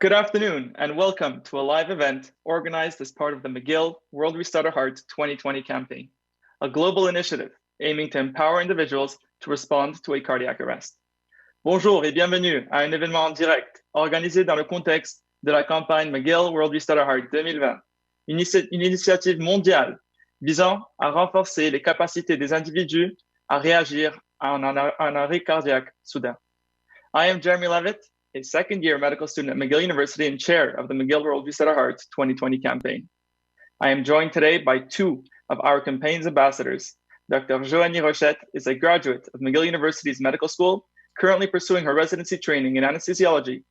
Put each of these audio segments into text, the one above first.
Good afternoon and welcome to a live event organized as part of the McGill World Restart Our Heart 2020 campaign, a global initiative aiming to empower individuals to respond to a cardiac arrest. Bonjour et bienvenue à un événement en direct organisé dans le contexte de la campagne McGill World Restart Our Heart 2020, une initiative mondiale visant à renforcer les capacités des individus à réagir à un arrêt cardiaque soudain. I am Jeremy Levett, a second-year medical student at McGill University and chair of the McGill World Restart Our Heart 2020 campaign. I am joined today by two of our campaign's ambassadors. Dr. Joanna Rashet is a graduate of McGill University's medical school, currently pursuing her residency training in anesthesiology.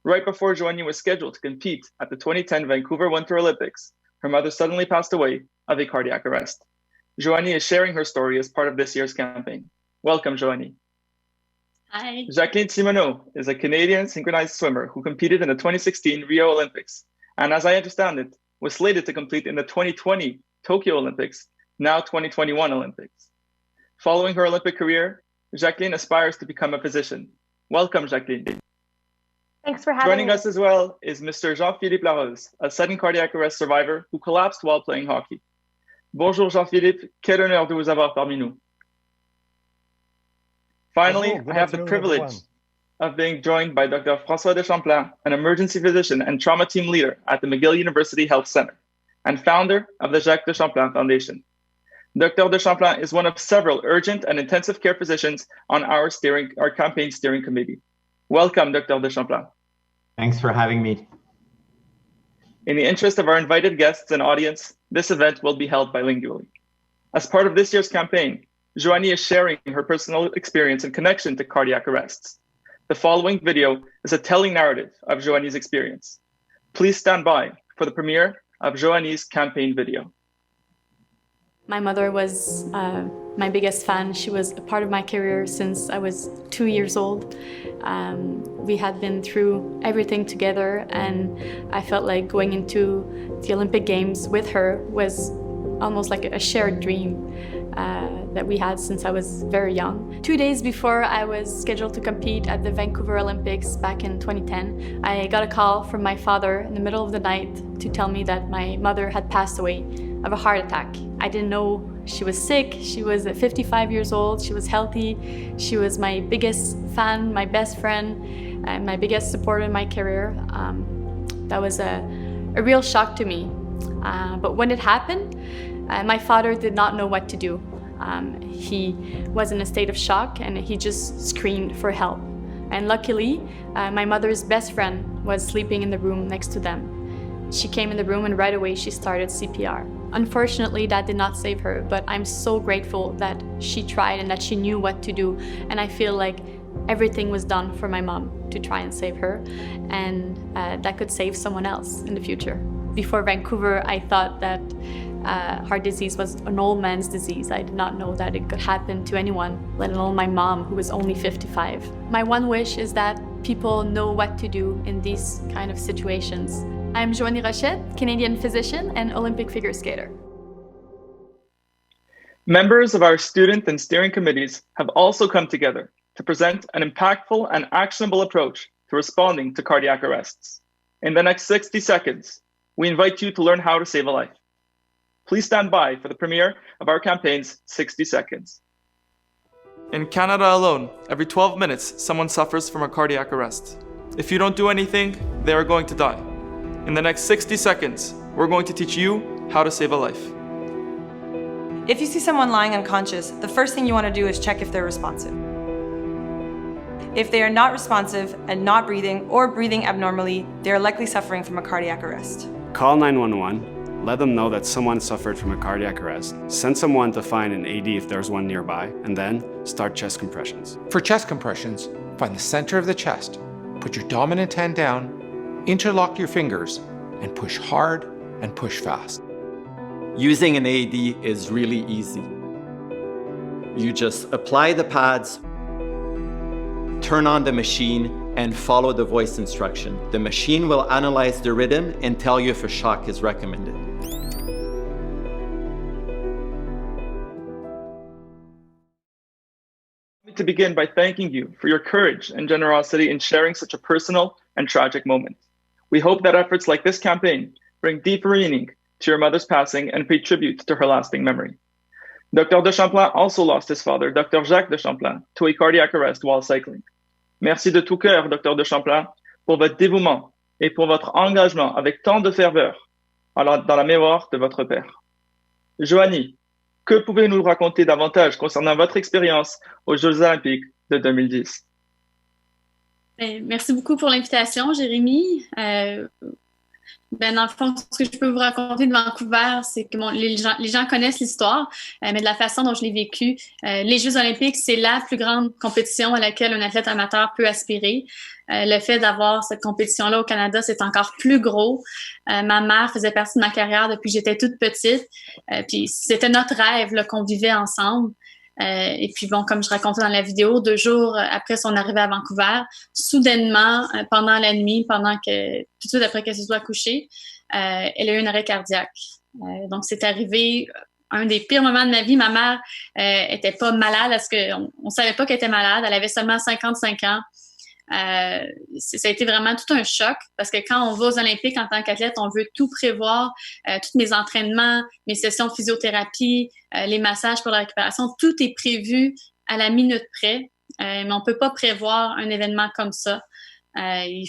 Right before Joannie was scheduled to compete at the 2010 Vancouver Winter Olympics, her mother suddenly passed away of a cardiac arrest. Joannie is sharing her story as part of this year's campaign. Welcome, Joannie. Hi. Jacqueline Simoneau is a Canadian synchronized swimmer who competed in the 2016 Rio Olympics, and as I understand it, was slated to compete in the 2020 Tokyo Olympics, now 2021 Olympics. Following her Olympic career, Jacqueline aspires to become a physician. Welcome, Jacqueline. Thanks for having me. Joining us as well is Mr. Jean-Philippe Larose, a sudden cardiac arrest survivor who collapsed while playing hockey. Bonjour, Jean-Philippe. Quel honneur de vous avoir parmi nous. Finally, I have the privilege of being joined by Dr. François de Champlain, an emergency physician and trauma team leader at the McGill University Health Center and founder of the Jacques de Champlain Foundation. Dr. de Champlain is one of several urgent and intensive care physicians on our campaign steering committee. Welcome, Dr. de Champlain. Thanks for having me. In the interest of our invited guests and audience, this event will be held bilingually. As part of this year's campaign, Joannie is sharing her personal experience and connection to cardiac arrests. The following video is a telling narrative of Joannie's experience. Please stand by for the premiere of Joannie's campaign video. My mother was my biggest fan. She was a part of my career since I was 2 years old. We had been through everything together, and I felt like going into the Olympic Games with her was almost like a shared dream that we had since I was very young. 2 days before I was scheduled to compete at the Vancouver Olympics back in 2010, I got a call from my father in the middle of the night to tell me that my mother had passed away of a heart attack. I didn't know she was sick. She was 55 years old. She was healthy. She was my biggest fan, my best friend, and my biggest supporter in my career. That was a real shock to me. But when it happened, my father did not know what to do. He was in a state of shock and he just screamed for help. And luckily, my mother's best friend was sleeping in the room next to them. She came in the room and right away she started CPR. Unfortunately, that did not save her, but I'm so grateful that she tried and that she knew what to do. And I feel like everything was done for my mom to try and save her, and that could save someone else in the future. Before Vancouver, I thought that heart disease was an old man's disease. I did not know that it could happen to anyone, let alone my mom, who was only 55. My one wish is that people know what to do in these kind of situations. I'm Joanna Rashet, Canadian physician and Olympic figure skater. Members of our student and steering committees have also come together to present an impactful and actionable approach to responding to cardiac arrests. In the next 60 seconds, we invite you to learn how to save a life. Please stand by for the premiere of our campaign's 60 seconds. In Canada alone, every 12 minutes, someone suffers from a cardiac arrest. If you don't do anything, they are going to die. In the next 60 seconds, we're going to teach you how to save a life. If you see someone lying unconscious, the first thing you want to do is check if they're responsive. If they are not responsive and not breathing or breathing abnormally, they are likely suffering from a cardiac arrest. Call 911, let them know that someone suffered from a cardiac arrest, send someone to find an AD if there's one nearby, and then start chest compressions. For chest compressions, find the center of the chest, put your dominant hand down, interlock your fingers, and push hard and push fast. Using an AED is really easy. You just apply the pads, turn on the machine, and follow the voice instruction. The machine will analyze the rhythm and tell you if a shock is recommended. To begin by thanking you for your courage and generosity in sharing such a personal and tragic moment. We hope that efforts like this campaign bring deeper meaning to your mother's passing and pay tribute to her lasting memory. Dr. de Champlain also lost his father, Dr. Jacques de Champlain, to a cardiac arrest while cycling. Merci de tout cœur, Dr. de Champlain, pour votre dévouement et pour votre engagement avec tant de ferveur dans la mémoire de votre père. Joannie, que pouvez-vous nous raconter davantage concernant votre expérience aux Jeux olympiques de 2010? Merci beaucoup pour l'invitation, Jérémy. Dans le fond, ce que je peux vous raconter de Vancouver, c'est que les gens connaissent l'histoire, mais de la façon dont je l'ai vécu, les Jeux olympiques, c'est la plus grande compétition à laquelle un athlète amateur peut aspirer. Le fait d'avoir cette compétition-là au Canada, c'est encore plus gros. Ma mère faisait partie de ma carrière depuis que j'étais toute petite. Puis c'était notre rêve là, qu'on vivait ensemble. Et puis bon, comme je racontais dans la vidéo, 2 jours après son arrivée à Vancouver, soudainement, pendant la nuit, tout de suite après qu'elle se soit couchée, elle a eu un arrêt cardiaque. Donc c'est arrivé un des pires moments de ma vie. Ma mère était pas malade parce qu'on savait pas qu'elle était malade. Elle avait seulement 55 ans. Ça a été vraiment tout un choc parce que quand on va aux Olympiques en tant qu'athlète, on veut tout prévoir, tous mes entraînements, mes sessions de physiothérapie, les massages pour la récupération, tout est prévu à la minute près, mais on peut pas prévoir un événement comme ça. Il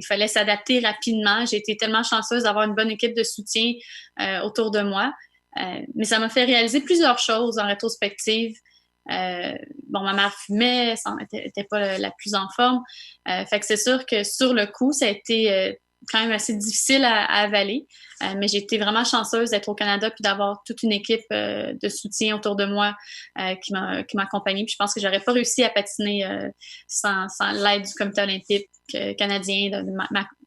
fallait s'adapter rapidement. J'ai été tellement chanceuse d'avoir une bonne équipe de soutien autour de moi, mais ça m'a fait réaliser plusieurs choses en rétrospective. Ma mère fumait, elle était pas la plus en forme. Fait que c'est sûr que sur le coup, ça a été quand même assez difficile à avaler. Mais j'ai été vraiment chanceuse d'être au Canada puis d'avoir toute une équipe de soutien autour de moi qui m'accompagnait. Puis je pense que j'aurais pas réussi à patiner sans l'aide du comité olympique canadien, de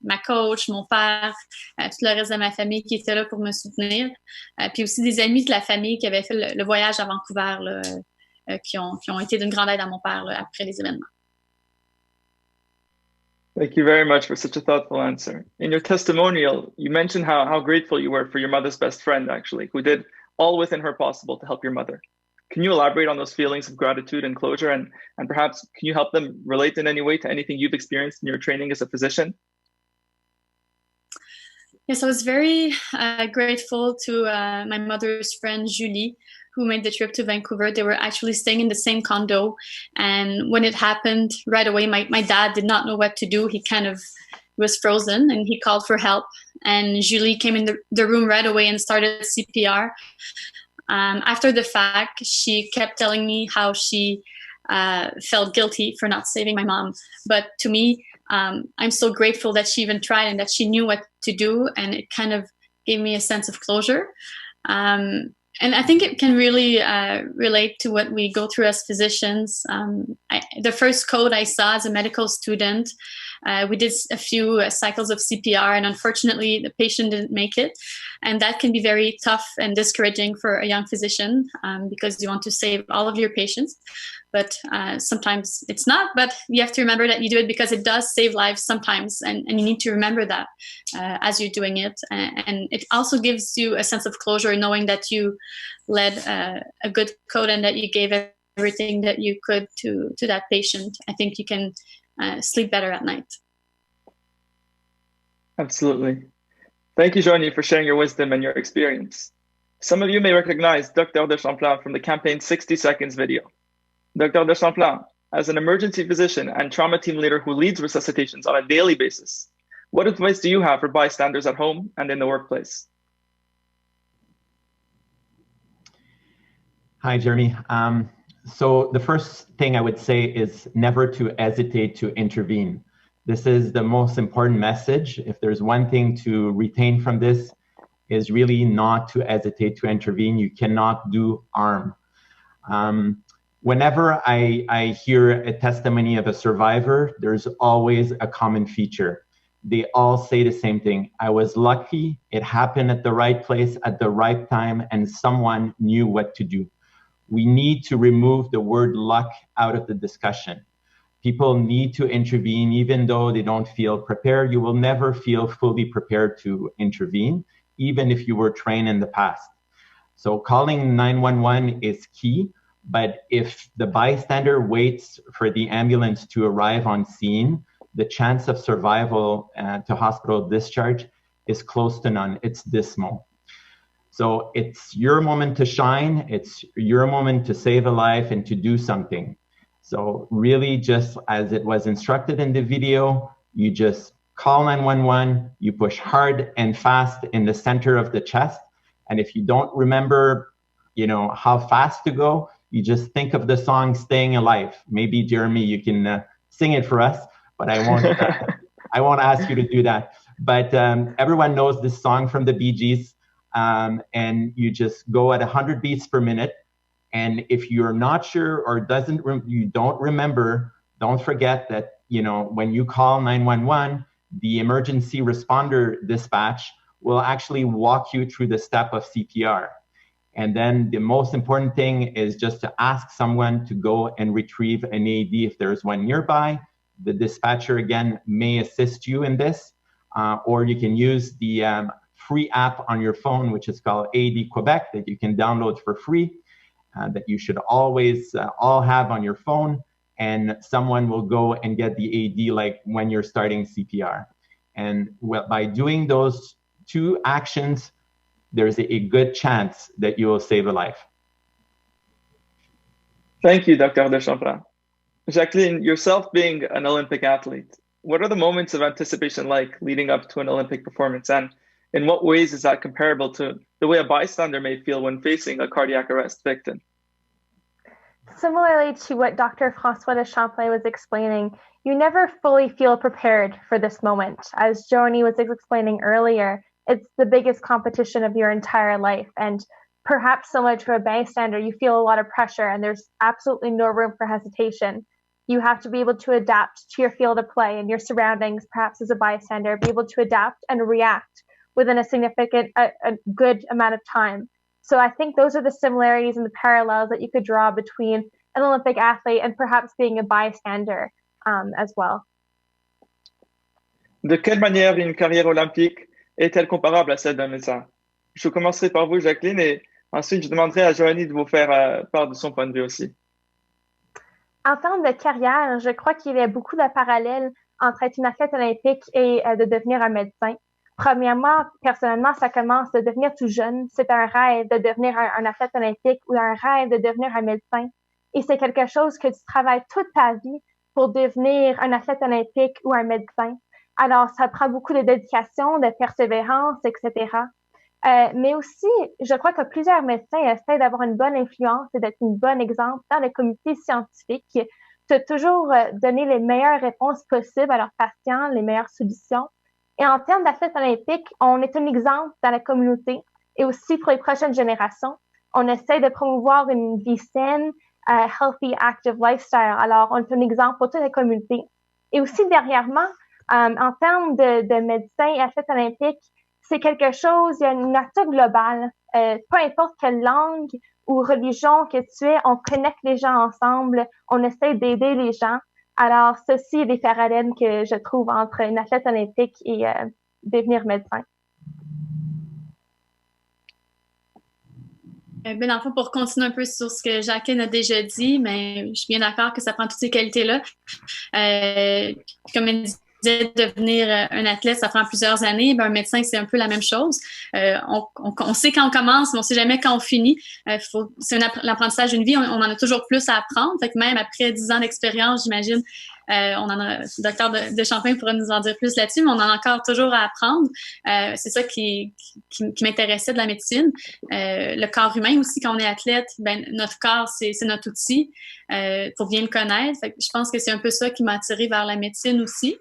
ma coach, mon père, tout le reste de ma famille qui était là pour me soutenir. Puis aussi des amis de la famille qui avaient fait le voyage à Vancouver, là, qui ont été d'une grande aide à mon père là, après les événements. Thank you very much for such a thoughtful answer. In your testimonial, you mentioned how grateful you were for your mother's best friend, actually, who did all within her possible to help your mother. Can you elaborate on those feelings of gratitude and closure, and perhaps can you help them relate in any way to anything you've experienced in your training as a physician? Yes, I was very grateful to my mother's friend, Julie, who made the trip to Vancouver. They were actually staying in the same condo. And when it happened, right away, my dad did not know what to do. He kind of was frozen and he called for help. And Julie came in the room right away and started CPR. After the fact, she kept telling me how she felt guilty for not saving my mom. But to me, I'm so grateful that she even tried and that she knew what to do. And it kind of gave me a sense of closure. And I think it can really relate to what we go through as physicians. The first code I saw as a medical student, we did a few cycles of CPR, and unfortunately, the patient didn't make it. And that can be very tough and discouraging for a young physician because you want to save all of your patients. But sometimes it's not. But you have to remember that you do it because it does save lives sometimes. And you need to remember that as you're doing it. And it also gives you a sense of closure knowing that you led a good code and that you gave everything that you could to that patient. I think you can sleep better at night. Absolutely. Thank you, Joannie, for sharing your wisdom and your experience. Some of you may recognize Dr. de Champlain from the campaign 60 Seconds video. Dr. de Champlain, as an emergency physician and trauma team leader who leads resuscitations on a daily basis, what advice do you have for bystanders at home and in the workplace? Hi, Jeremy. So the first thing I would say is never to hesitate to intervene. This is the most important message. If there's one thing to retain from this, is really not to hesitate to intervene. You cannot do harm. Whenever I hear a testimony of a survivor, there's always a common feature. They all say the same thing. I was lucky, it happened at the right place at the right time, and someone knew what to do. We need to remove the word luck out of the discussion. People need to intervene even though they don't feel prepared. You will never feel fully prepared to intervene, even if you were trained in the past. So calling 911 is key. But if the bystander waits for the ambulance to arrive on scene, the chance of survival to hospital discharge is close to none. It's dismal. So it's your moment to shine. It's your moment to save a life and to do something. So really, just as it was instructed in the video, you just call 911, you push hard and fast in the center of the chest. And if you don't remember, how fast to go, you just think of the song Staying Alive. Maybe Jeremy, you can sing it for us, but I won't ask you to do that. But everyone knows this song from the Bee Gees, and you just go at 100 beats per minute. And if you're not sure or you don't remember, don't forget that, when you call 911, the emergency responder dispatch will actually walk you through the step of CPR. And then the most important thing is just to ask someone to go and retrieve an AED if there's one nearby. The dispatcher, again, may assist you in this, or you can use the free app on your phone, which is called AED Quebec, that you can download for free, that you should always all have on your phone, and someone will go and get the AED like when you're starting CPR. And by doing those two actions, there's a good chance that you will save a life. Thank you, Dr. de Champlain. Jacqueline, yourself being an Olympic athlete, what are the moments of anticipation like leading up to an Olympic performance? And in what ways is that comparable to the way a bystander may feel when facing a cardiac arrest victim? Similarly to what Dr. François de Champlain was explaining, you never fully feel prepared for this moment. As Joannie was explaining earlier, it's the biggest competition of your entire life. And perhaps similar to a bystander, you feel a lot of pressure and there's absolutely no room for hesitation. You have to be able to adapt to your field of play and your surroundings, perhaps as a bystander, be able to adapt and react within a good amount of time. So I think those are the similarities and the parallels that you could draw between an Olympic athlete and perhaps being a bystander as well. De quelle manière une carrière olympique est-elle comparable à celle d'un médecin? Je commencerai par vous, Jacqueline, et ensuite je demanderai à Joannie de vous faire part de son point de vue aussi. En termes de carrière, je crois qu'il y a beaucoup de parallèles entre être une athlète olympique et de devenir un médecin. Premièrement, personnellement, ça commence de devenir tout jeune. C'est un rêve de devenir un athlète olympique ou un rêve de devenir un médecin. Et c'est quelque chose que tu travailles toute ta vie pour devenir un athlète olympique ou un médecin. Alors, ça prend beaucoup de dédication, de persévérance, etc. Mais aussi, je crois que plusieurs médecins essaient d'avoir une bonne influence et d'être un bon exemple dans le comité scientifique, de toujours donner les meilleures réponses possibles à leurs patients, les meilleures solutions. Et en termes d'athlètes olympiques, on est un exemple dans la communauté et aussi pour les prochaines générations. On essaie de promouvoir une vie saine, healthy, active lifestyle. Alors, on est un exemple pour toute la communauté. Et aussi, dernièrement, en termes de médecins et athlètes olympiques, c'est quelque chose, il y a une nature globale. Peu importe quelle langue ou religion que tu es, on connecte les gens ensemble, on essaie d'aider les gens. Alors, ceci est des parallèles que je trouve entre une athlète olympique et devenir médecin. Ben, dans le fond, pour continuer un peu sur ce que Jacqueline a déjà dit, mais je suis bien d'accord que ça prend toutes ces qualités-là. Comme elle disait, devenir un athlète, ça prend plusieurs années. Ben, un médecin, c'est un peu la même chose. On sait quand on commence, mais on sait jamais quand on finit. C'est l'apprentissage d'une vie. On en a toujours plus à apprendre. Fait que même après 10 ans d'expérience, j'imagine, le docteur de Champlain pourrait nous en dire plus là-dessus, mais on en a encore toujours à apprendre. C'est ça qui m'intéressait de la médecine. Le corps humain aussi, quand on est athlète, ben, notre corps, c'est notre outil pour bien le connaître. Fait que je pense que c'est un peu ça qui m'a attirée vers la médecine aussi.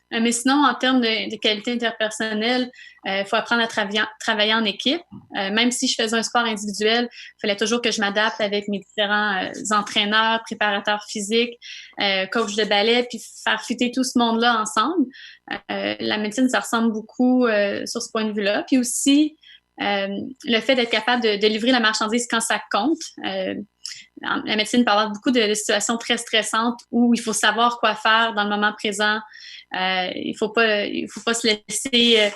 Mais sinon, en termes de qualité interpersonnelle, il faut apprendre à travailler en équipe. Même si je faisais un sport individuel, il fallait toujours que je m'adapte avec mes différents entraîneurs, préparateurs physiques, coachs de ballet, puis faire fitter tout ce monde-là ensemble. La médecine, ça ressemble beaucoup sur ce point de vue-là. Puis aussi, le fait d'être capable de livrer la marchandise quand ça compte. La médecine peut avoir beaucoup de situations très stressantes où il faut savoir quoi faire dans le moment présent. Il faut pas se laisser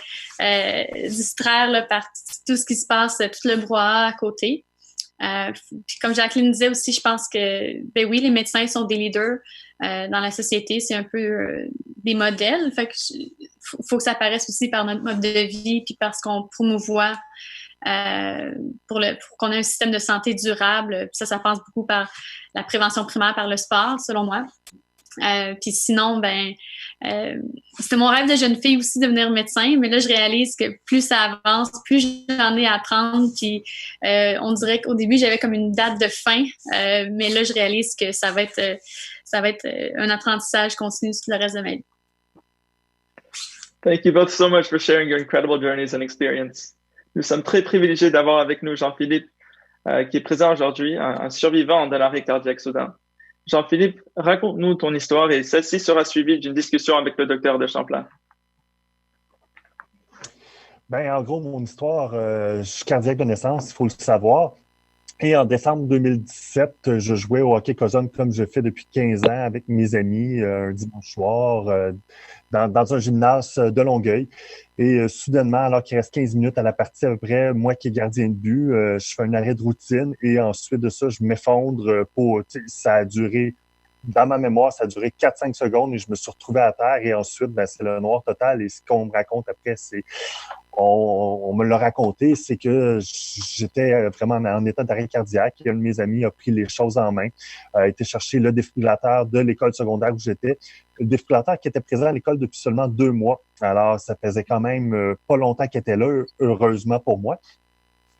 distraire là, par tout ce qui se passe, tout le brouhaha à côté. Puis comme Jacqueline disait aussi, je pense que ben oui, les médecins sont des leaders dans la société. C'est un peu des modèles. Fait que faut que ça paraisse aussi par notre mode de vie, puis parce qu'on promouvoit pour qu'on ait un système de santé durable. Puis ça passe beaucoup par la prévention primaire, par le sport, selon moi. Puis sinon, c'était mon rêve de jeune fille aussi de devenir médecin, mais là, je réalise que plus ça avance, plus j'en ai à apprendre. Puis on dirait qu'au début, j'avais comme une date de fin, mais là, je réalise que ça va être un apprentissage continu tout le reste de ma vie. Thank you both so much for sharing your incredible journeys and experience. Nous sommes très privilégiés d'avoir avec nous Jean-Philippe, qui est présent aujourd'hui, un survivant de l'arrêt cardiaque soudain. Jean-Philippe, raconte-nous ton histoire et celle-ci sera suivie d'une discussion avec le docteur de Champlain. En gros, mon histoire, je suis cardiaque de naissance, il faut le savoir. Et en décembre 2017, je jouais au hockey cousin comme je fais depuis 15 ans avec mes amis un dimanche soir dans un gymnase de Longueuil. Et soudainement, alors qu'il reste 15 minutes à la partie à peu près, moi qui est gardien de but, je fais un arrêt de routine et ensuite de ça, je m'effondre ça a duré, dans ma mémoire, ça a duré 4-5 secondes et je me suis retrouvé à terre et ensuite, c'est le noir total. Et ce qu'on me raconte après, on me l'a raconté, c'est que j'étais vraiment en état d'arrêt cardiaque. Et un de mes amis a pris les choses en main, a été chercher le défibrillateur de l'école secondaire où j'étais. Le défibrillateur qui était présent à l'école depuis seulement 2 mois. Alors, ça faisait quand même pas longtemps qu'il était là, heureusement pour moi.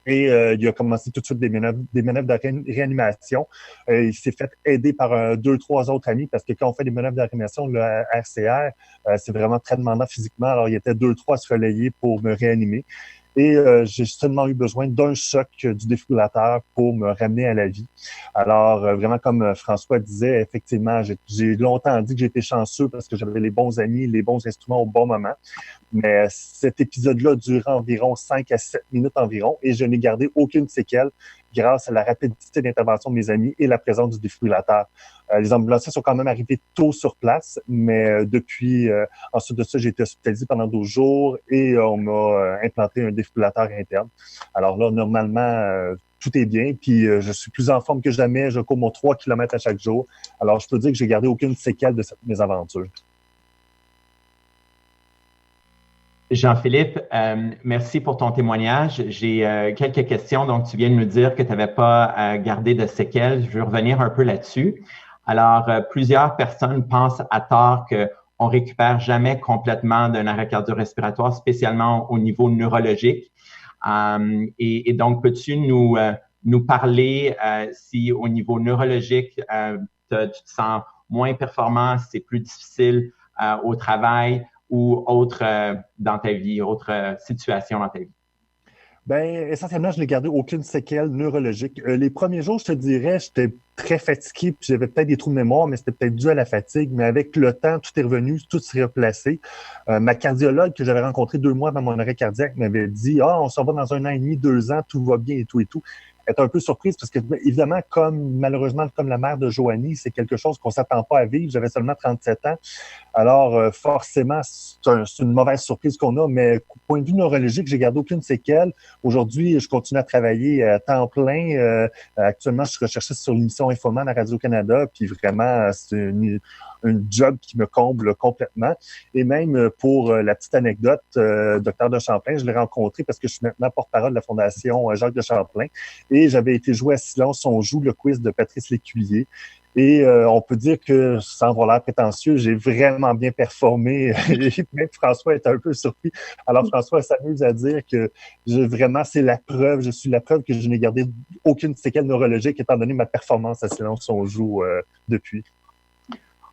Et il a commencé tout de suite des manœuvres de réanimation. Il s'est fait aider par 2-3 autres amis parce que quand on fait des manœuvres de réanimation, le RCR, c'est vraiment très demandant physiquement. Alors, il y était 2-3 à se relayer pour me réanimer. Et j'ai seulement eu besoin d'un choc du défibrillateur pour me ramener à la vie. Alors, vraiment, comme François disait, effectivement, j'ai longtemps dit que j'étais chanceux parce que j'avais les bons amis, les bons instruments au bon moment. Mais cet épisode-là durait environ 5 à 7 minutes environ et je n'ai gardé aucune séquelle grâce à la rapidité d'intervention de mes amis et la présence du défibrillateur. Les ambulanciers sont quand même arrivés tôt sur place, mais depuis, ensuite de ça, j'ai été hospitalisé pendant 12 jours et on m'a implanté un défibrillateur interne. Alors là, normalement, tout est bien, puis je suis plus en forme que jamais, je cours mon 3 km à chaque jour. Alors, je peux dire que j'ai gardé aucune séquelle de cette mésaventure. Jean-Philippe, merci pour ton témoignage. J'ai quelques questions. Donc, tu viens de nous dire que tu n'avais pas gardé de séquelles. Je veux revenir un peu là-dessus. Alors, plusieurs personnes pensent à tort qu'on récupère jamais complètement d'un arrêt cardio-respiratoire, spécialement au niveau neurologique. Et donc, peux-tu nous parler si au niveau neurologique, tu te sens moins performant, c'est plus difficile au travail ou autre dans ta vie, autre situation dans ta vie? Essentiellement, je n'ai gardé aucune séquelle neurologique. Les premiers jours, je te dirais, j'étais très fatigué, puis j'avais peut-être des trous de mémoire, mais c'était peut-être dû à la fatigue. Mais avec le temps, tout est revenu, tout s'est replacé. Ma cardiologue que j'avais rencontrée 2 mois avant mon arrêt cardiaque m'avait dit « on s'en va dans 1 an et demi, 2 ans, tout va bien et tout et tout ». Elle était un peu surprise parce que, évidemment, malheureusement, comme la mère de Joannie, c'est quelque chose qu'on s'attend pas à vivre. J'avais seulement 37 ans. Alors, forcément, c'est une mauvaise surprise qu'on a, mais point de vue neurologique, j'ai gardé aucune séquelle. Aujourd'hui, je continue à travailler à temps plein. Actuellement, je suis recherchiste sur l'émission Infoman à Radio-Canada, puis vraiment, c'est un job qui me comble complètement. Et même pour la petite anecdote, docteur de Champlain, je l'ai rencontré parce que je suis maintenant porte-parole de la Fondation Jacques de Champlain. Et j'avais été joué à Silence, on joue le quiz de Patrice Lécuyer. Et on peut dire que, sans avoir l'air prétentieux, j'ai vraiment bien performé. Même François est un peu surpris. Alors, François s'amuse à dire que vraiment, c'est la preuve, je suis la preuve que je n'ai gardé aucune séquelle neurologique étant donné ma performance à Silence, on joue depuis.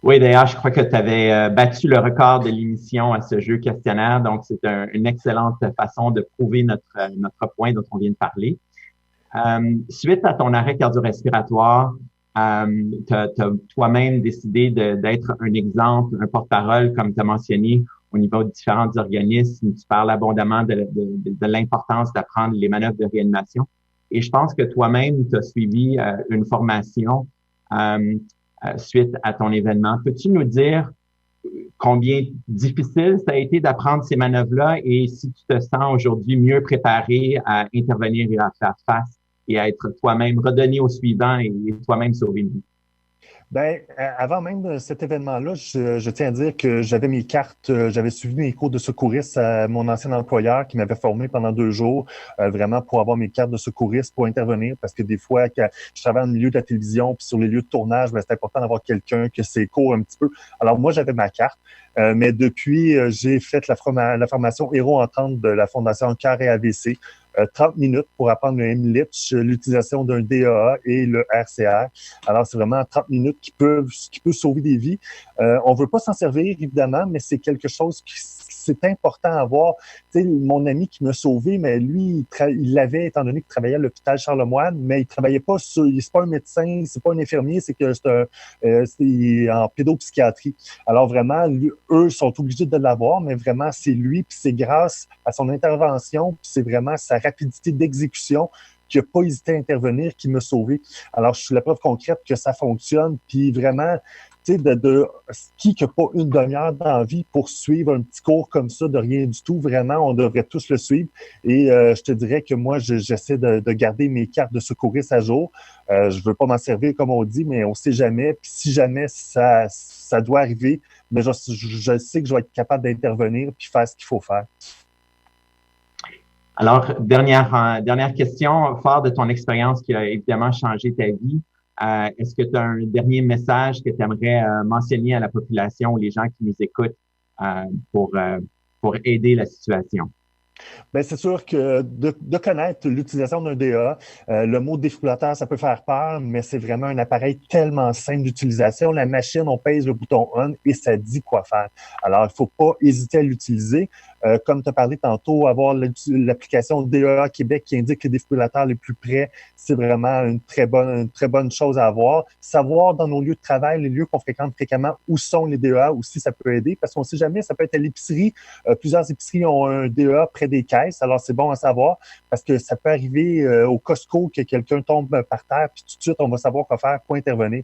Oui, d'ailleurs, je crois que tu avais battu le record de l'émission à ce jeu questionnaire. Donc, c'est une excellente façon de prouver notre point dont on vient de parler. Suite à ton arrêt cardio-respiratoire, tu as toi-même décidé d'être un exemple, un porte-parole, comme tu as mentionné, au niveau de différents organismes. Tu parles abondamment de l'importance d'apprendre les manœuvres de réanimation. Et je pense que toi-même, tu as suivi une formation suite à ton événement. Peux-tu nous dire combien difficile ça a été d'apprendre ces manœuvres-là et si tu te sens aujourd'hui mieux préparé à intervenir et à faire face et à être toi-même redonné au suivant et toi-même sauver une vie? Ben, avant même de cet événement-là, je tiens à dire que j'avais mes cartes, j'avais suivi mes cours de secouriste à mon ancien employeur qui m'avait formé pendant 2 jours, vraiment pour avoir mes cartes de secouriste pour intervenir, parce que des fois, quand je travaille au milieu de la télévision, puis sur les lieux de tournage, ben, c'est important d'avoir quelqu'un que c'est court un petit peu. Alors moi, j'avais ma carte, mais depuis, j'ai fait la formation Héros Entente de la Fondation Cœur et AVC. 30 minutes pour apprendre le MLIPS, l'utilisation d'un DAA et le RCR. Alors, c'est vraiment 30 minutes qui peut sauver des vies. On veut pas s'en servir, évidemment, mais c'est quelque chose qui c'est important à voir. Tu sais, mon ami qui m'a sauvé, mais lui, il l'avait, étant donné qu'il travaillait à l'hôpital Charlemagne, mais il travaillait pas c'est pas un médecin, c'est pas un infirmier, c'est que c'est en pédopsychiatrie. Alors vraiment, eux sont obligés de l'avoir, mais vraiment, c'est lui, puis c'est grâce à son intervention, puis c'est vraiment sa rapidité d'exécution qui n'a pas hésité à intervenir, qui m'a sauvé. Alors, je suis la preuve concrète que ça fonctionne, puis vraiment, tu sais, qui n'a pas une demi-heure d'envie pour suivre un petit cours comme ça, de rien du tout, vraiment, on devrait tous le suivre. Et je te dirais que moi, j'essaie de garder mes cartes de secouriste à jour. Je veux pas m'en servir, comme on dit, mais on sait jamais. Puis si jamais ça doit arriver, mais je sais que je vais être capable d'intervenir puis faire ce qu'il faut faire. Alors, dernière question, fort de ton expérience qui a évidemment changé ta vie, est-ce que tu as un dernier message que tu aimerais mentionner à la population ou les gens qui nous écoutent pour aider la situation? Bien, c'est sûr que de connaître l'utilisation d'un DA, le mot défibrillateur, ça peut faire peur, mais c'est vraiment un appareil tellement simple d'utilisation. La machine, on pèse le bouton on et ça dit quoi faire. Alors, il ne faut pas hésiter à l'utiliser. Comme tu as parlé tantôt, avoir l'application DEA Québec qui indique les défibrillateurs les plus près, c'est vraiment une très bonne chose à avoir. Savoir dans nos lieux de travail, les lieux qu'on fréquente fréquemment, où sont les DEA aussi, ça peut aider parce qu'on ne sait jamais, ça peut être à l'épicerie. Plusieurs épiceries ont un DEA près des caisses, alors c'est bon à savoir parce que ça peut arriver au Costco que quelqu'un tombe par terre, puis tout de suite, on va savoir quoi faire pour intervenir.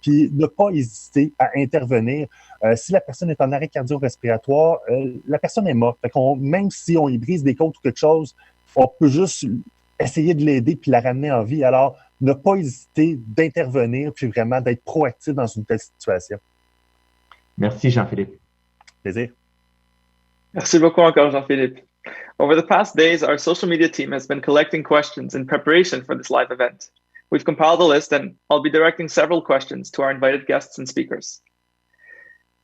Puis ne pas hésiter à intervenir. Si la personne est en arrêt cardio-respiratoire, la personne est morte. Fait même si on y brise des côtes ou quelque chose, on peut juste essayer de l'aider puis la ramener en vie. Alors, ne pas hésiter d'intervenir puis vraiment d'être proactif dans une telle situation. Merci, Jean-Philippe. Plaisir. Merci beaucoup encore, Jean-Philippe. Over the past days, our social media team has been collecting questions in preparation for this live event. We've compiled a list and I'll be directing several questions to our invited guests and speakers.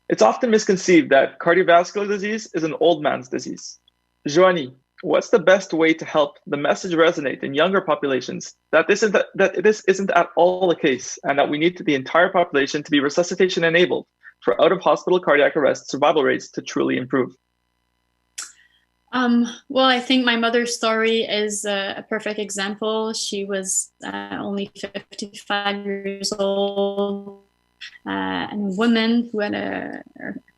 It's often misconceived that cardiovascular disease is an old man's disease. Joannie, what's the best way to help the message resonate in younger populations that this isn't at all the case and that we need the entire population to be resuscitation enabled for out-of-hospital cardiac arrest survival rates to truly improve? Well, I think my mother's story is a perfect example. She was only 55 years old and a woman who had a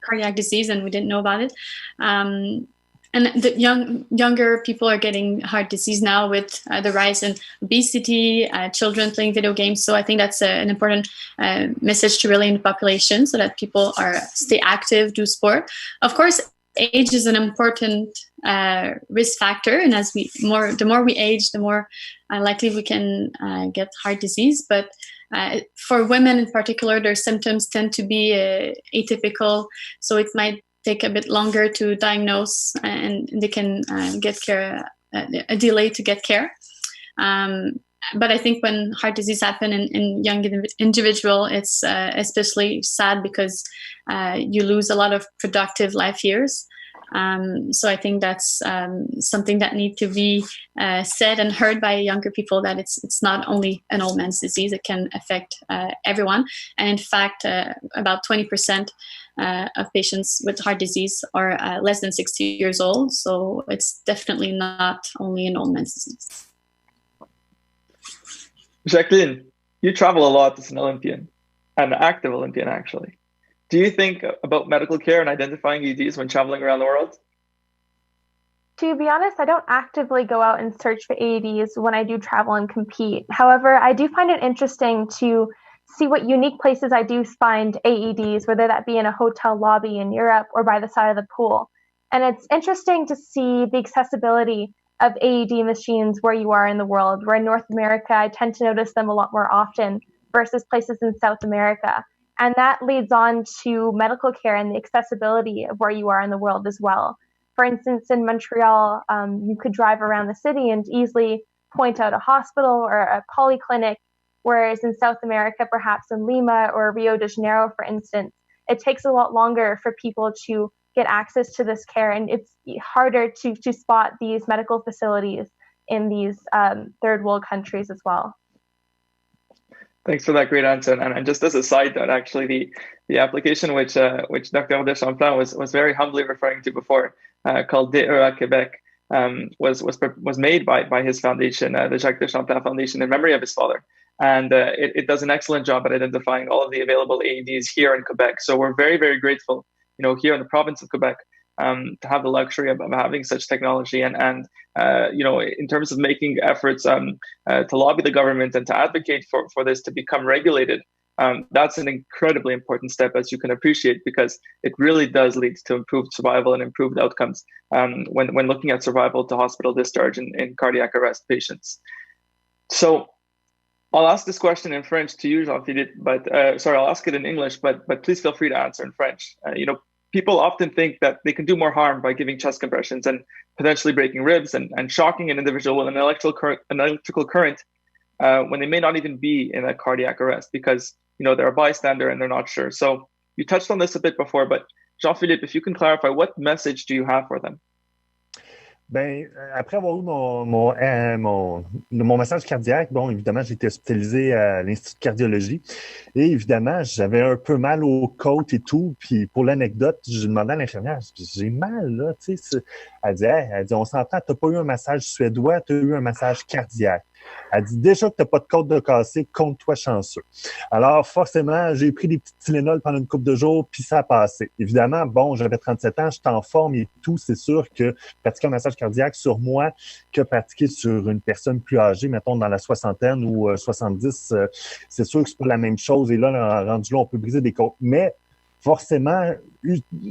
cardiac disease and we didn't know about it. And the younger people are getting heart disease now with the rise in obesity, children playing video games. So I think that's an important message to relay in the population so that people stay active, do sport. Of course, age is an important risk factor, and the more we age, the more likely we can get heart disease. But for women in particular, their symptoms tend to be atypical, so it might take a bit longer to diagnose, and they can get care, a delay to get care. But I think when heart disease happens in young individual, it's especially sad because you lose a lot of productive life years. So I think that's something that needs to be said and heard by younger people, that it's not only an old man's disease, it can affect everyone. And in fact, about 20% of patients with heart disease are less than 60 years old. So it's definitely not only an old man's disease. Jacqueline, you travel a lot as an Olympian, an active Olympian actually. Do you think about medical care and identifying EDs when traveling around the world? To be honest, I don't actively go out and search for AEDs when I do travel and compete. However, I do find it interesting to see what unique places I do find AEDs, whether that be in a hotel lobby in Europe or by the side of the pool. And it's interesting to see the accessibility of AED machines where you are in the world. Where in North America, I tend to notice them a lot more often versus places in South America. And that leads on to medical care and the accessibility of where you are in the world as well. For instance, in Montreal, you could drive around the city and easily point out a hospital or a polyclinic, whereas in South America, perhaps in Lima or Rio de Janeiro, for instance, it takes a lot longer for people to get access to this care, and it's harder to spot these medical facilities in these third world countries as well. Thanks for that great answer. And just as a side note, actually, the application which Dr. de Champlain was very humbly referring to before, called WRAH Quebec, was made by his foundation, the Jacques de Champlain Foundation, in memory of his father. And it does an excellent job at identifying all of the available AEDs here in Quebec. So we're very, very grateful, here in the province of Quebec, to have the luxury of having such technology and in terms of making efforts to lobby the government and to advocate for this to become regulated. That's an incredibly important step, as you can appreciate, because it really does lead to improved survival and improved outcomes when looking at survival to hospital discharge in cardiac arrest patients. So I'll ask this question in French to you, Jean-Philippe, but I'll ask it in English, but please feel free to answer in French. People often think that they can do more harm by giving chest compressions and potentially breaking ribs and shocking an individual with an electrical current when they may not even be in a cardiac arrest because they're a bystander and they're not sure. So you touched on this a bit before, but Jean-Philippe, if you can clarify, what message do you have for them? Ben, après avoir eu mon massage cardiaque, bon, évidemment, j'ai été hospitalisé à l'Institut de cardiologie et évidemment, j'avais un peu mal aux côtes et tout. Puis pour l'anecdote, j'ai demandé à l'infirmière, j'ai mal là, tu sais. Elle dit, on s'entend, t'as pas eu un massage suédois, t'as eu un massage cardiaque. Elle dit déjà que t'as pas de côte de cassé, compte-toi chanceux. Alors forcément, j'ai pris des petits Tylenol pendant une couple de jours, puis ça a passé. Évidemment, bon, j'avais 37 ans, j'étais en forme et tout. C'est sûr que pratiquer un massage cardiaque sur moi que pratiquer sur une personne plus âgée, mettons dans la soixantaine ou 70, c'est sûr que c'est pas la même chose. Et là, rendu là, on peut briser des côtes. Mais forcément,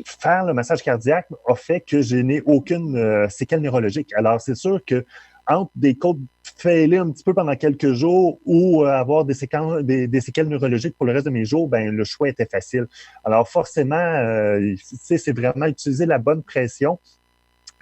faire le massage cardiaque a fait que je n'ai aucune séquelle neurologique. Alors, c'est sûr que entre des côtes fêlées un petit peu pendant quelques jours ou avoir des séquelles neurologiques pour le reste de mes jours, ben le choix était facile. Alors forcément, c'est vraiment utiliser la bonne pression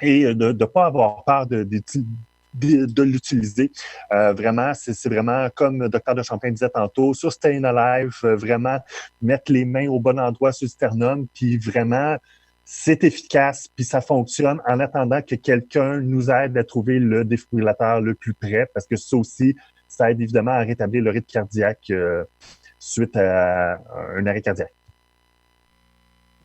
et de ne pas avoir peur de l'utiliser. Vraiment, c'est vraiment comme le docteur de Champlain disait tantôt, sur Staying Alive, vraiment mettre les mains au bon endroit sur le sternum, puis vraiment c'est efficace, puis ça fonctionne en attendant que quelqu'un nous aide à trouver le défibrillateur le plus près, parce que ça aussi, ça aide évidemment à rétablir le rythme cardiaque suite à un arrêt cardiaque.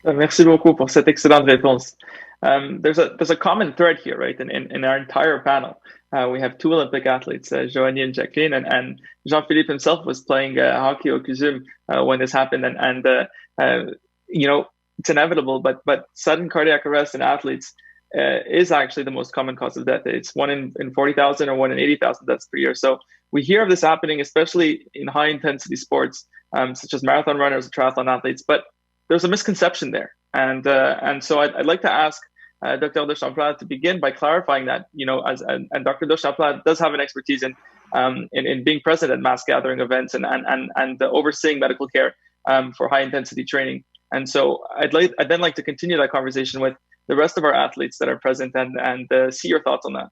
Merci beaucoup pour cette excellente réponse. There's a common thread here, right? In our entire panel, we have two Olympic athletes, Joannie and Jacqueline, and Jean-Philippe himself was playing hockey au Kuzum when this happened, and it's inevitable, but sudden cardiac arrest in athletes is actually the most common cause of death. It's 1 in 40,000 or 1 in 80,000 deaths per year. So we hear of this happening, especially in high intensity sports, such as marathon runners and triathlon athletes, but there's a misconception there. And so I'd like to ask Dr. de Champlain to begin by clarifying that, and Dr. de Champlain does have an expertise in being present at mass gathering events and overseeing medical care for high intensity training. And so I'd then like to continue that conversation with the rest of our athletes that are present and see your thoughts on that.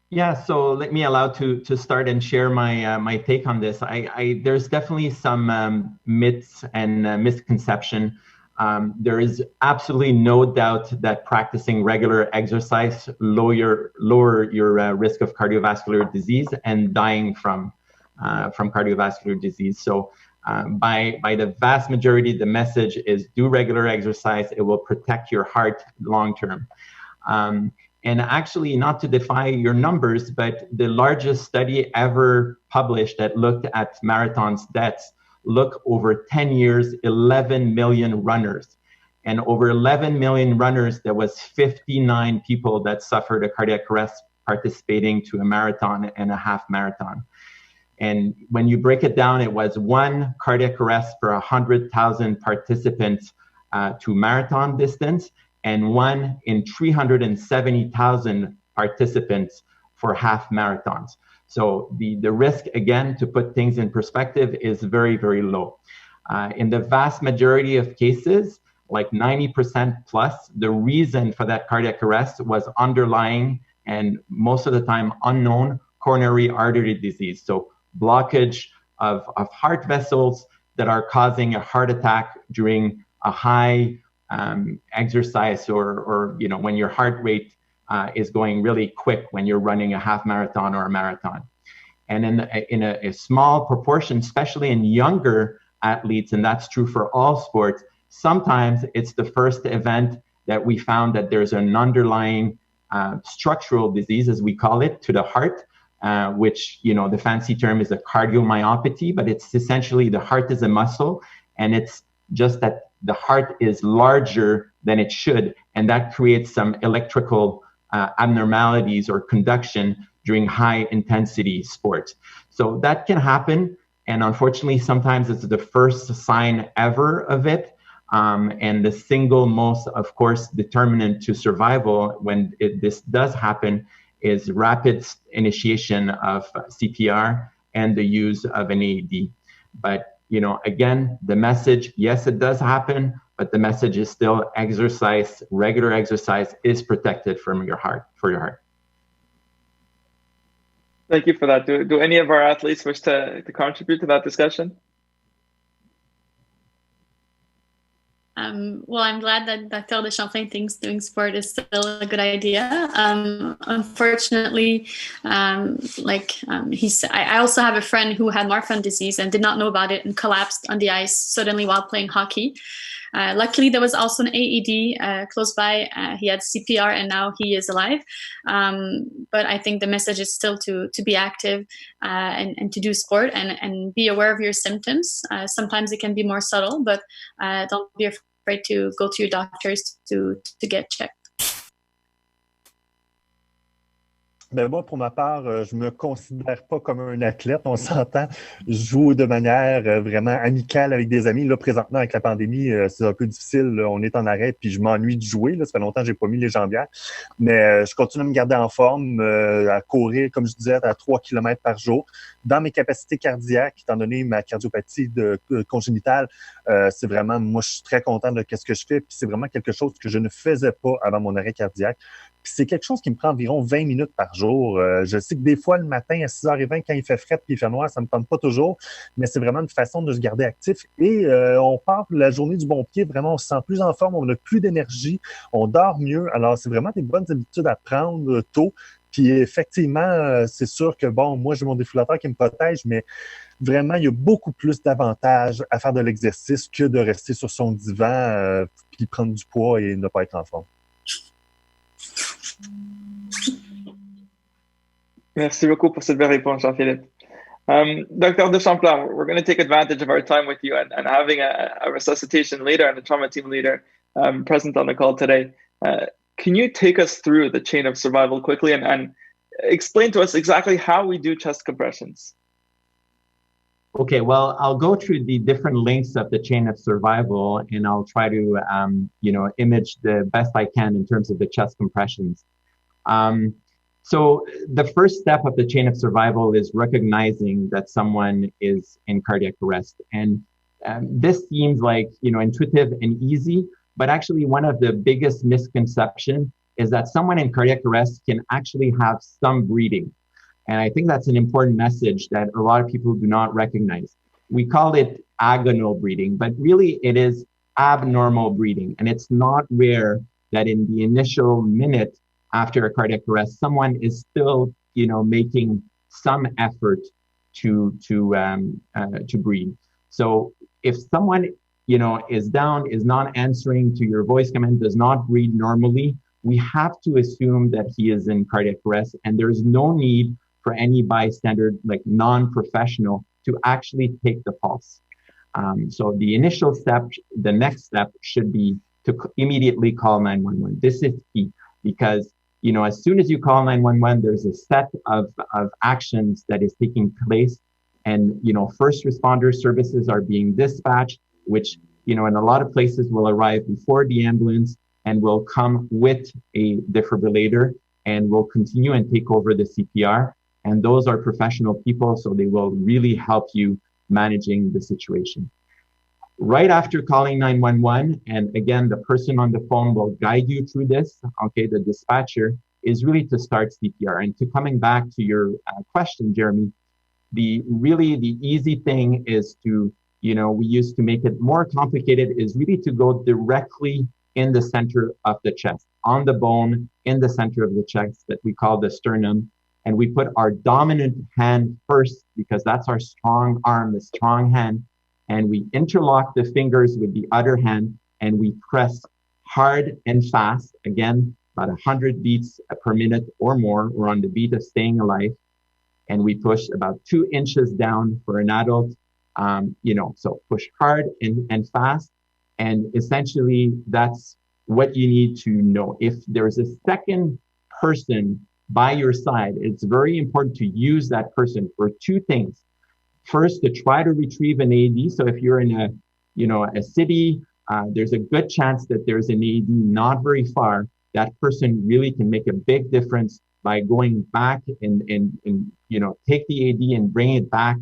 Yeah, so let me allow to start and share my take on this. There's definitely some myths and misconception. There is absolutely no doubt that practicing regular exercise lower your risk of cardiovascular disease and dying from cardiovascular disease. So by the vast majority, the message is do regular exercise. It will protect your heart long term. And actually, not to defy your numbers, but the largest study ever published that looked at marathons deaths looked over 10 years, 11 million runners. And over 11 million runners, there was 59 people that suffered a cardiac arrest participating to a marathon and a half marathon. And when you break it down, it was 1 cardiac arrest per 100,000 participants to marathon distance, and 1 in 370,000 participants for half marathons. So the risk, again, to put things in perspective, is very, very low. In the vast majority of cases, like 90% plus, the reason for that cardiac arrest was underlying and most of the time unknown coronary artery disease. So blockage of heart vessels that are causing a heart attack during a high exercise, or when your heart rate is going really quick when you're running a half marathon or a marathon. And in a small proportion, especially in younger athletes, and that's true for all sports, sometimes it's the first event that we found that there's an underlying structural disease, as we call it, to the heart, which, the fancy term is a cardiomyopathy, but it's essentially the heart is a muscle, and it's just that the heart is larger than it should, and that creates some electrical abnormalities or conduction during high intensity sports. So that can happen, and unfortunately sometimes it's the first sign ever of it, and the single most, of course, determinant to survival when this does happen is rapid initiation of CPR and the use of an AED. But again, the message, yes, it does happen, but the message is still exercise, regular exercise is protected from your heart, for your heart. Thank you for that. Do any of our athletes wish to contribute to that discussion? Well, I'm glad that Dr. de Champlain thinks doing sport is still a good idea. Unfortunately, I also have a friend who had Marfan disease and did not know about it and collapsed on the ice suddenly while playing hockey. Luckily, there was also an AED close by. He had CPR and now he is alive. But I think the message is still to be active and to do sport and be aware of your symptoms. Sometimes it can be more subtle, but don't be afraid to go to your doctors to get checked. Ben moi, pour ma part, je me considère pas comme un athlète, on s'entend. Je joue de manière vraiment amicale avec des amis. Là, présentement, avec la pandémie, c'est un peu difficile. Là, on est en arrêt, puis je m'ennuie de jouer. Là, ça fait longtemps que j'ai pas mis les jambières. Mais je continue à me garder en forme, à courir, comme je disais, à 3 km par jour. Dans mes capacités cardiaques, étant donné ma cardiopathie congénitale, c'est vraiment, moi, je suis très content de ce que je fais. Puis c'est vraiment quelque chose que je ne faisais pas avant mon arrêt cardiaque. Puis c'est quelque chose qui me prend environ 20 minutes par jour. Je sais que des fois, le matin, à 6h20, quand il fait frais et il fait noir, ça me tente pas toujours, mais c'est vraiment une façon de se garder actif. Et on part de la journée du bon pied, vraiment, on se sent plus en forme, on a plus d'énergie, on dort mieux. Alors, c'est vraiment des bonnes habitudes à prendre tôt. Puis effectivement, c'est sûr que, bon, moi, j'ai mon défibrillateur qui me protège, mais vraiment, il y a beaucoup plus d'avantages à faire de l'exercice que de rester sur son divan puis prendre du poids et ne pas être en forme. Merci beaucoup pour cette belle réponse, Jean-Philippe. Dr. de Champlain, we're going to take advantage of our time with you and having a resuscitation leader and a trauma team leader present on the call today. Can you take us through the chain of survival quickly and explain to us exactly how we do chest compressions? Okay, well, I'll go through the different links of the chain of survival, and I'll try to, image the best I can in terms of the chest compressions. So the first step of the chain of survival is recognizing that someone is in cardiac arrest. And this seems like, intuitive and easy, but actually one of the biggest misconceptions is that someone in cardiac arrest can actually have some breathing. And I think that's an important message that a lot of people do not recognize. We call it agonal breathing, but really it is abnormal breathing. And it's not rare that in the initial minute after a cardiac arrest, someone is still, making some effort to breathe. So if someone, is down, is not answering to your voice command, does not breathe normally, we have to assume that he is in cardiac arrest, and there's no need for any bystander, like non-professional, to actually take the pulse. So the initial step, the next step should be to immediately call 911. This is key because, as soon as you call 911, there's a set of actions that is taking place. And, first responder services are being dispatched, which, in a lot of places will arrive before the ambulance and will come with a defibrillator and will continue and take over the CPR. And those are professional people, so they will really help you managing the situation. Right after calling 911, and again, the person on the phone will guide you through this, okay, the dispatcher, is really to start CPR. And to coming back to your question, Jeremy, the easy thing is to, we used to make it more complicated, is really to go directly in the center of the chest, on the bone, in the center of the chest that we call the sternum. And we put our dominant hand first because that's our strong arm, the strong hand. And we interlock the fingers with the other hand and we press hard and fast, again, about 100 beats per minute or more. We're on the beat of staying alive. And we push about 2 inches down for an adult, so push hard and fast. And essentially, that's what you need to know. If there's a second person by your side, it's very important to use that person for 2 things. First, to try to retrieve an AED. So if you're in a city, there's a good chance that there's an AED not very far. That person really can make a big difference by going back and take the AED and bring it back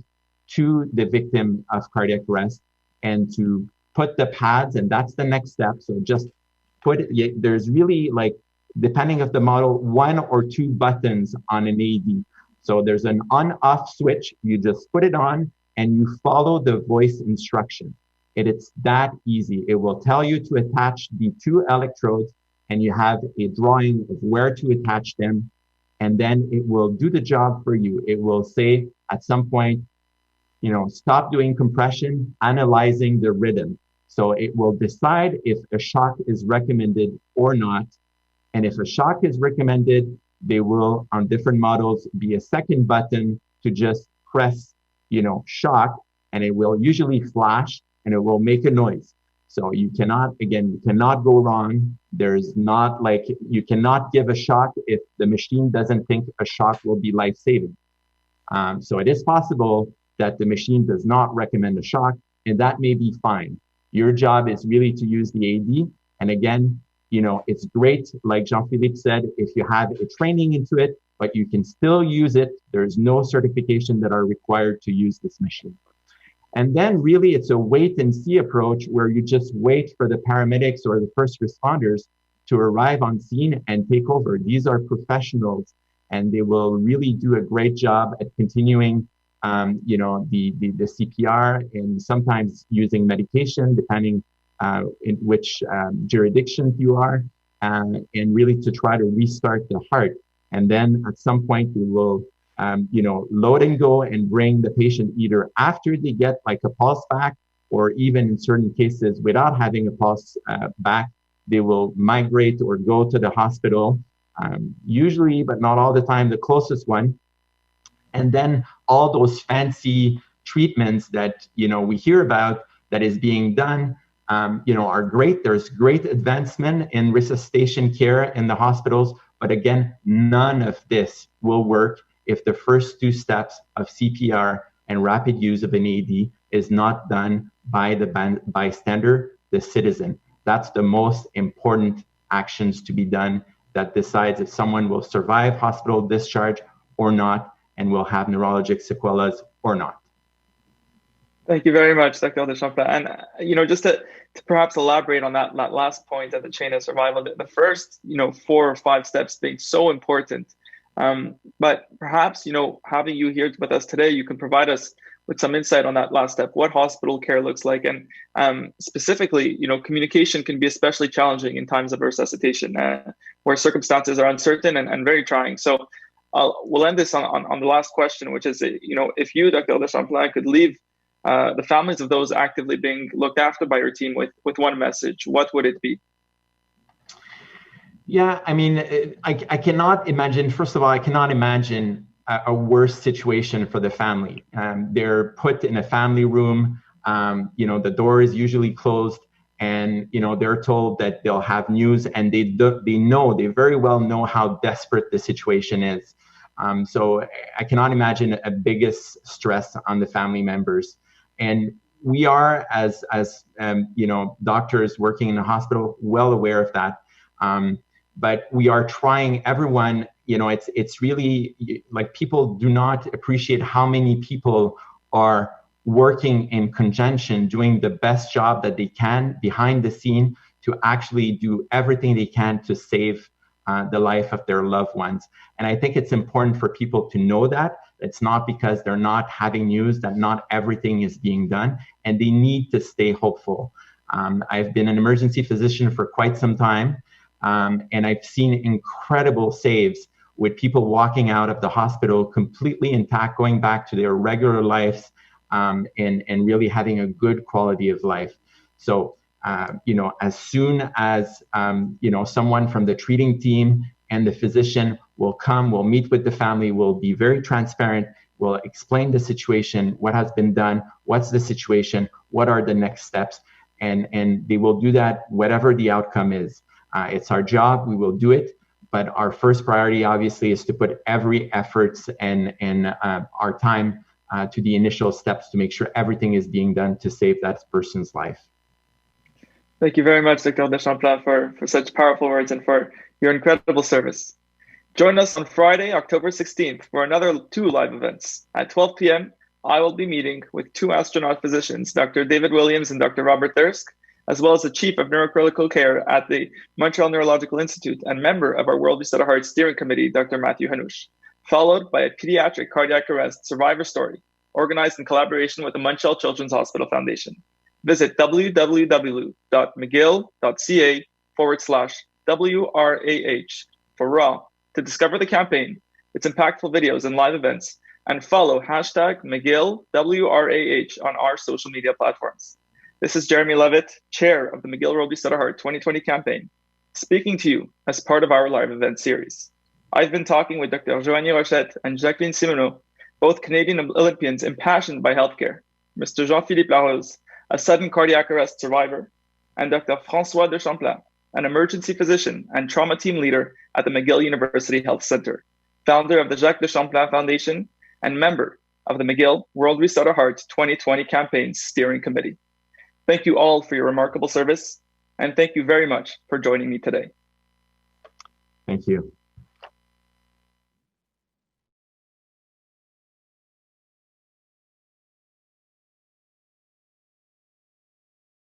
to the victim of cardiac arrest and to put the pads, and that's the next step. So just there's really, like, depending of the model, 1 or 2 buttons on an AED. So there's an on-off switch. You just put it on and you follow the voice instruction. It's that easy. It will tell you to attach the 2 electrodes and you have a drawing of where to attach them. And then it will do the job for you. It will say at some point, stop doing compression, analyzing the rhythm. So it will decide if a shock is recommended or not. And if a shock is recommended, they will, on different models, be a second button to just press, shock, and it will usually flash and it will make a noise. So you cannot go wrong. There's not you cannot give a shock if the machine doesn't think a shock will be life-saving. So it is possible that the machine does not recommend a shock, and that may be fine. Your job is really to use the AED. And again, it's great, like Jean-Philippe said, if you have a training into it, but you can still use it. There's no certification that are required to use this machine. And then really it's a wait and see approach where you just wait for the paramedics or the first responders to arrive on scene and take over. These are professionals and they will really do a great job at continuing, the CPR and sometimes using medication depending in which jurisdiction you are, and really to try to restart the heart. And then at some point we will load and go and bring the patient either after they get like a pulse back, or even in certain cases without having a pulse back, they will migrate or go to the hospital, usually, but not all the time, the closest one. And then all those fancy treatments that, we hear about that is being done, are great. There's great advancement in resuscitation care in the hospitals, but again, none of this will work if the first 2 steps of CPR and rapid use of an AED is not done by the bystander, the citizen. That's the most important actions to be done that decides if someone will survive hospital discharge or not, and will have neurologic sequelae or not. Thank you very much, Dr. Champlain. And just to perhaps elaborate on that last point at the chain of survival, the first 4 or 5 steps being so important. But perhaps having you here with us today, you can provide us with some insight on that last step, what hospital care looks like, and specifically, communication can be especially challenging in times of resuscitation, where circumstances are uncertain and very trying. So we'll end this on the last question, which is, if you, Dr. Champlain, could leave the families of those actively being looked after by your team with one message, what would it be? Yeah, I mean, I cannot imagine, first of all, I cannot imagine a worse situation for the family. They're put in a family room, the door is usually closed, and they're told that they'll have news, and they very well know how desperate the situation is. So I cannot imagine a biggest stress on the family members. And we are, as doctors working in the hospital, well aware of that. but we are trying. Everyone, it's really like people do not appreciate how many people are working in conjunction, doing the best job that they can behind the scene to actually do everything they can to save the life of their loved ones. And I think it's important for people to know that. It's not because they're not having news that not everything is being done, and they need to stay hopeful. I've been an emergency physician for quite some time, and I've seen incredible saves with people walking out of the hospital completely intact, going back to their regular lives, and really having a good quality of life. So, as soon as, someone from the treating team and the physician will come, we'll meet with the family, we'll be very transparent, we'll explain the situation, what has been done, what's the situation, what are the next steps, and they will do that whatever the outcome is. It's our job, we will do it, but our first priority obviously is to put every effort and our time to the initial steps to make sure everything is being done to save that person's life. Thank you very much, Dr. de Champlain, for such powerful words and for your incredible service. Join us on Friday, October 16th for another 2 live events. At 12 p.m., I will be meeting with 2 astronaut physicians, Dr. David Williams and Dr. Robert Thirsk, as well as the Chief of Neurocritical Care at the Montreal Neurological Institute and member of our World Restored Heart Steering Committee, Dr. Matthew Hanoush, followed by a pediatric cardiac arrest survivor story, organized in collaboration with the Montreal Children's Hospital Foundation. Visit www.mcgill.ca/WRAH for WRAH to discover the campaign, its impactful videos and live events, and follow #McGillWRAH on our social media platforms. This is Jeremy Levett, Chair of the McGill World Restored Heart 2020 campaign, speaking to you as part of our live event series. I've been talking with Dr. Joanna Rashet and Jacqueline Simoneau, both Canadian Olympians impassioned by healthcare, Mr. Jean-Philippe Larose, a sudden cardiac arrest survivor, and Dr. François de Champlain, an emergency physician and trauma team leader at the McGill University Health Center, founder of the Jacques de Champlain Foundation, and member of the McGill World Restored Heart 2020 campaign steering committee. Thank you all for your remarkable service, and thank you very much for joining me today. Thank you.